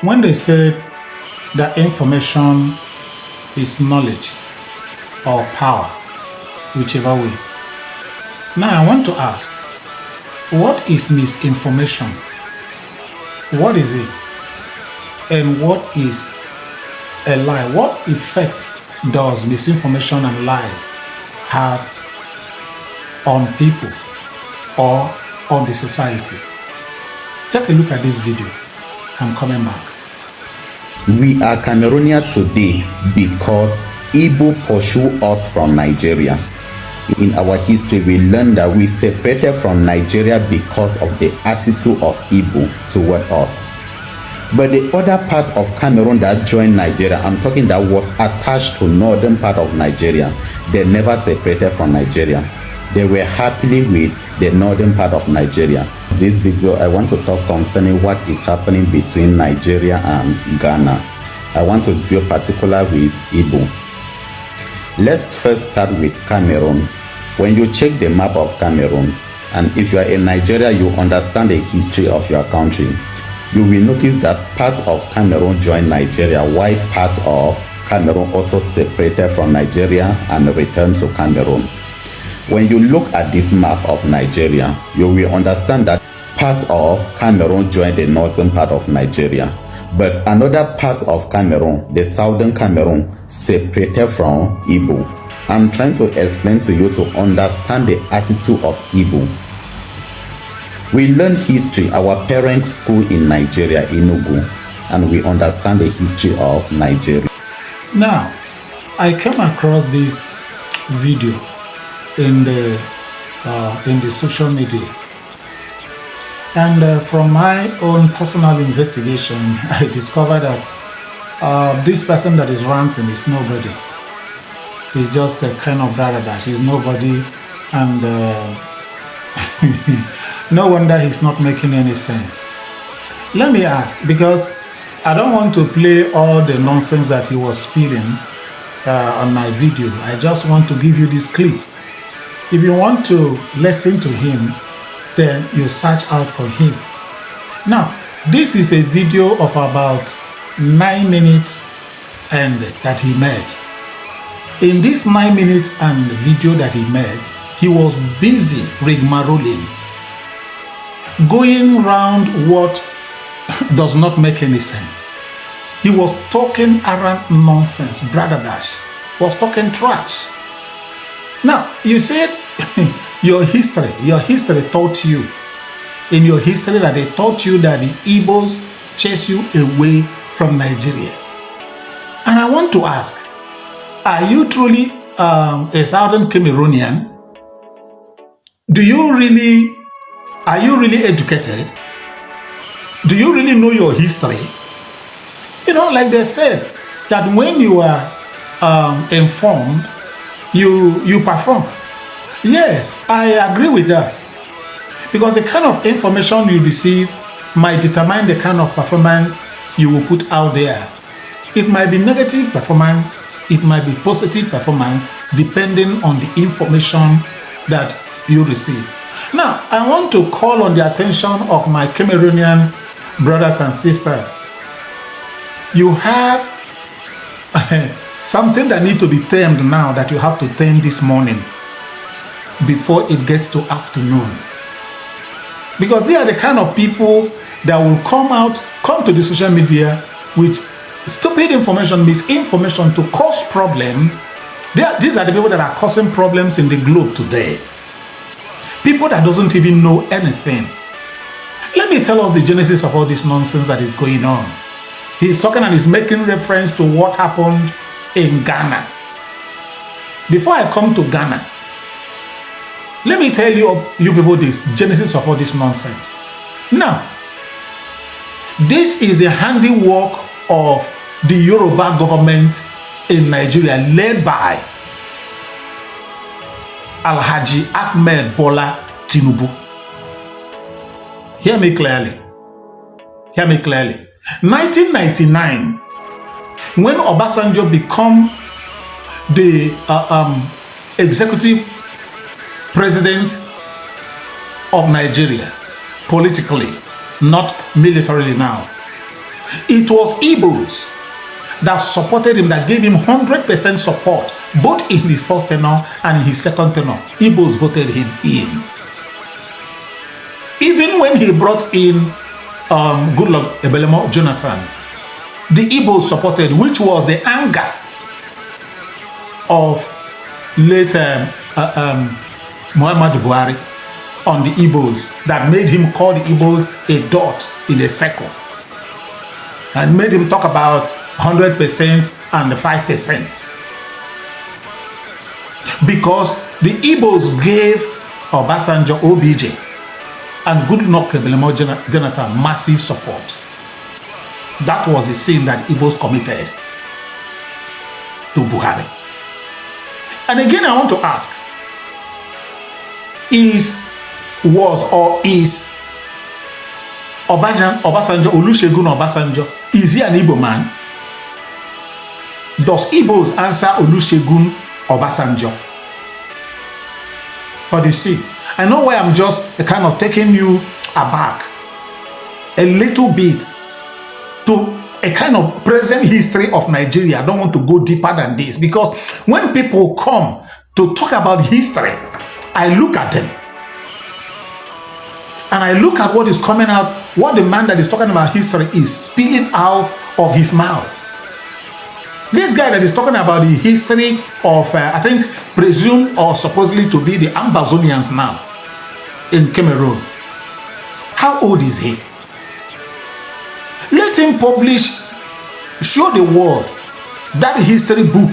when they said that information is knowledge or power, whichever way. Now I want to ask, what is misinformation? What is it? And what is a lie? What effect does misinformation and lies have on people or on the society? Take a look at this video. I'm coming back. We are Cameroonian today because Igbo pursue us from Nigeria. In our history, we learned that we separated from Nigeria because of the attitude of Igbo toward us. But the other parts of Cameroon that joined Nigeria, I'm talking that was attached to northern part of Nigeria, they never separated from Nigeria. They were happily with the northern part of Nigeria. This video, I want to talk concerning what is happening between Nigeria and Ghana. I want to deal particular with Igbo. Let's first start with Cameroon. When you check the map of Cameroon, and if you are in Nigeria, you understand the history of your country, you will notice that parts of Cameroon joined Nigeria, while parts of Cameroon also separated from Nigeria and returned to Cameroon. When you look at this map of Nigeria, you will understand that parts of Cameroon joined the northern part of Nigeria, but another part of Cameroon, the southern Cameroon, separated from Igbo. I'm trying to explain to you to understand the attitude of Igbo. We learn history, our parent school in Nigeria, Enugu, and we understand the history of Nigeria. Now, I came across this video in the social media, and from my own personal investigation, I discovered that this person that is ranting is nobody. He's just a kind of brother that he's nobody, and no wonder he's not making any sense. Let me ask, because I don't want to play all the nonsense that he was spilling on my video. I just want to give you this clip. If you want to listen to him, then you search out for him. Now, this is a video of about 9 minutes and that he made. In this 9 minutes and video that he made, he was busy rigmaroling, going around what does not make any sense. He was talking around nonsense. Brother Dash was talking trash. Now, you said your history taught you, in your history, that they taught you that the Igbos chase you away from Nigeria. And I want to ask, are you truly a Southern Cameroonian? Are you really educated? Do you really know your history? You know, like they said, that when you are informed, you perform. Yes, I agree with that. Because the kind of information you receive might determine the kind of performance you will put out there. It might be negative performance, it might be positive performance, depending on the information that you receive. Now, I want to call on the attention of my Cameroonian brothers and sisters. You have something that needs to be tamed now, that you have to tame this morning before it gets to afternoon. Because they are the kind of people that will come to the social media with stupid information, misinformation to cause problems. These are the people that are causing problems in the globe today. People that doesn't even know anything. Let me tell us the genesis of all this nonsense that is going on. He's talking and he's making reference to what happened in Ghana. Before I come to Ghana, let me tell you people the genesis of all this nonsense. Now, this is the handiwork of the Yoruba government in Nigeria, led by Alhaji Ahmed Bola Tinubu. Hear me clearly. Hear me clearly. 1999, when Obasanjo became the executive president of Nigeria, politically, not militarily now, It was Igbos that supported him, that gave him 100% support, both in his first tenure and in his second tenure. Igbos voted him in. Even when he brought in Goodluck Ebelemo Jonathan, the Igbos supported, which was the anger of late Muhammadu Buhari on the Igbos that made him call the Igbos a dot in a circle and made him talk about 100% and the 5%. Because the Igbos gave Obasanjo, OBJ, and Goodluck Ebelemo Jonathan massive support. That was the sin that Igbos committed to Buhari. And again, I want to ask, is Obasanjo, Olusegun Obasanjo, is he an Igbo man? Does Igbos answer Olusegun Obasanjo? But you see, I know why I'm just kind of taking you aback a little bit to a kind of present history of Nigeria. I don't want to go deeper than this, because when people come to talk about history, I look at them and I look at what is coming out, what the man that is talking about history is spilling out of his mouth. This guy that is talking about the history of, I think, presumed or supposedly to be the Ambazonians now in Cameroon. How old is he? Let him publish, show the world that history book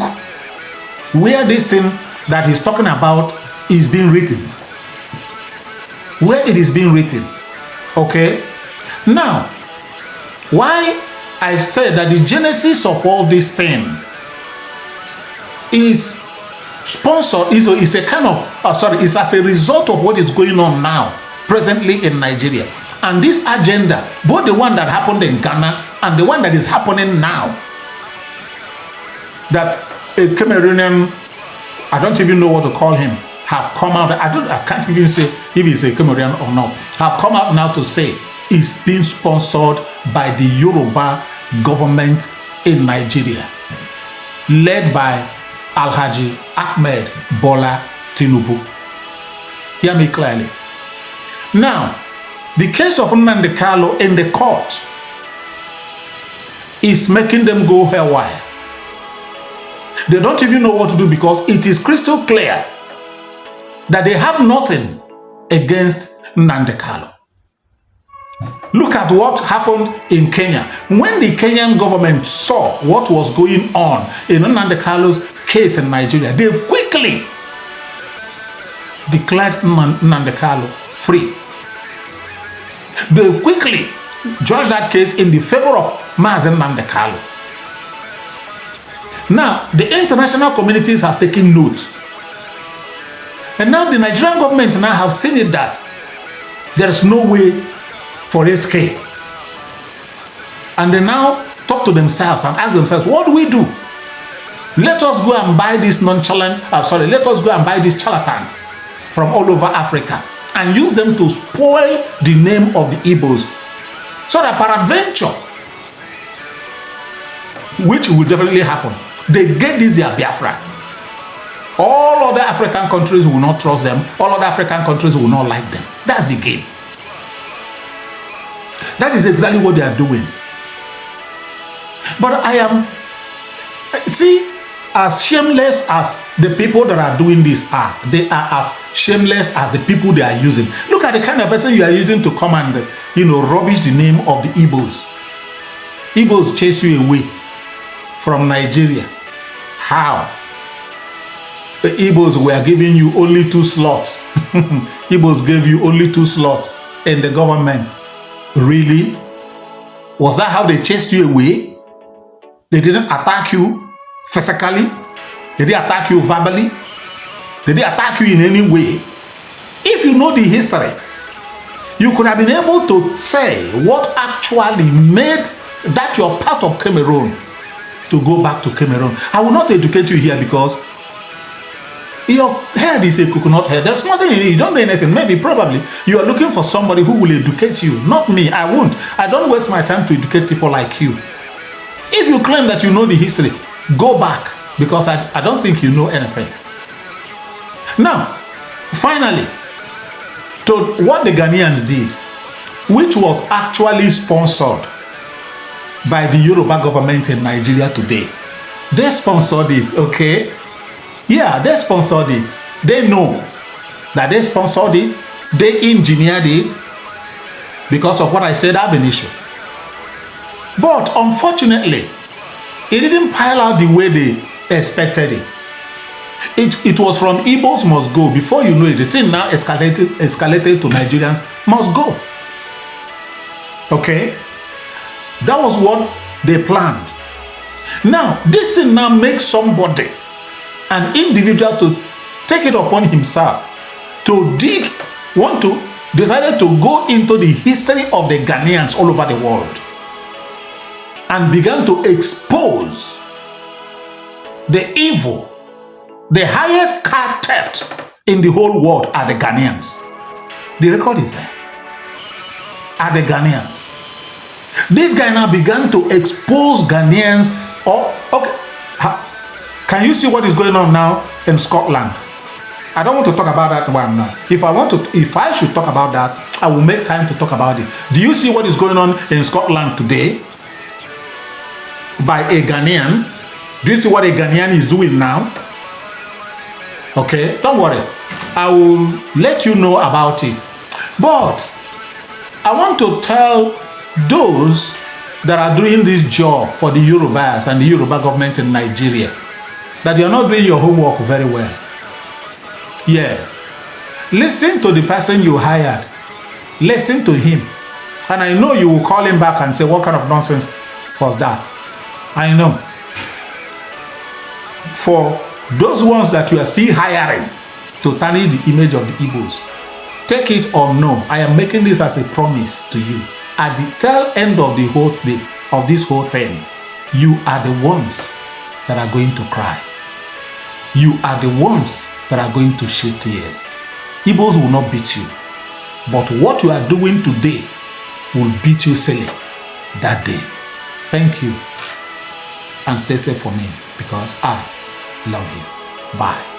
where this thing that he's talking about is being written. Where it is being written. Okay? Now, why I said that the genesis of all this thing is sponsored, is a kind of, is as a result of what is going on now, presently in Nigeria. And this agenda, both the one that happened in Ghana and the one that is happening now, that a Cameroonian, I don't even know what to call him, have come out, I can't even say if he's a Cameroonian or not, have come out now to say is being sponsored by the Yoruba government in Nigeria, led by Alhaji Ahmed Bola Tinubu. Hear me clearly. Now, the case of Nnamdi Kanu in the court is making them go haywire. They don't even know what to do, because it is crystal clear that they have nothing against Nnamdi Kanu. Look at what happened in Kenya. When the Kenyan government saw what was going on in Nnamdi Kanu's case in Nigeria, they quickly declared Nnamdi Kanu free. They quickly judged that case in the favor of Mazi Nnamdi Kanu. Now, the international communities have taken note. And now the Nigerian government now have seen it that there is no way for escape. And they now talk to themselves and ask themselves, what do we do? Let us go and buy these let us go and buy these charlatans from all over Africa and use them to spoil the name of the Igbos, so that peradventure, which will definitely happen, they get this their Biafra. All other African countries will not trust them. All other African countries will not like them. That's the game. That is exactly what they are doing. But I am, see, as shameless as the people that are doing this are, they are as shameless as the people they are using. Look at the kind of person you are using to come and, rubbish the name of the Igbos. Igbos chase you away from Nigeria. How? The Igbos were giving you only 2 slots. Igbos gave you only 2 slots in the government. Really? Was that how they chased you away? They didn't attack you physically? Did they attack you verbally? Did they attack you in any way? If you know the history, you could have been able to say what actually made that your part of Cameroon to go back to Cameroon. I will not educate you here, because Your head is a coconut head. There's nothing in it. You don't know anything. Maybe, probably, you are looking for somebody who will educate you. Not me. I won't. I don't waste my time to educate people like you. If you claim that you know the history, go back, because I don't think you know anything. Now, finally, to what the Ghanaians did, which was actually sponsored by the Yoruba government in Nigeria today. They sponsored it, okay? Yeah, they sponsored it. They know that they sponsored it. They engineered it because of what I said, ab initio. But unfortunately, it didn't pile out the way they expected it. It was from Igbos must go. Before you know it, the thing now escalated to Nigerians must go. Okay? That was what they planned. Now, this thing now makes somebody, an individual, to take it upon himself to decided to go into the history of the Ghanaians all over the world and began to expose the evil. The highest car theft in the whole world are the Ghanaians. The record is there. Are the Ghanaians. This guy now began to expose Ghanaians. Okay, can you see what is going on now in Scotland? I don't want to talk about that one now. If I should talk about that, I will make time to talk about it. Do you see what is going on in Scotland today by a Ghanaian? Do you see what a Ghanaian is doing now? Okay, don't worry. I will let you know about it. But I want to tell those that are doing this job for the Yorubas and the Yoruba government in Nigeria that you are not doing your homework very well. Yes. Listen to the person you hired. Listen to him. And I know you will call him back and say, what kind of nonsense was that? I know. For those ones that you are still hiring to tarnish the image of the Igbos, take it or no, I am making this as a promise to you. At the tail end of the whole thing, of this whole thing, you are the ones that are going to cry. You are the ones that are going to shed tears. Igbos will not beat you. But what you are doing today will beat you silly that day. Thank you. And stay safe for me, because I love you. Bye.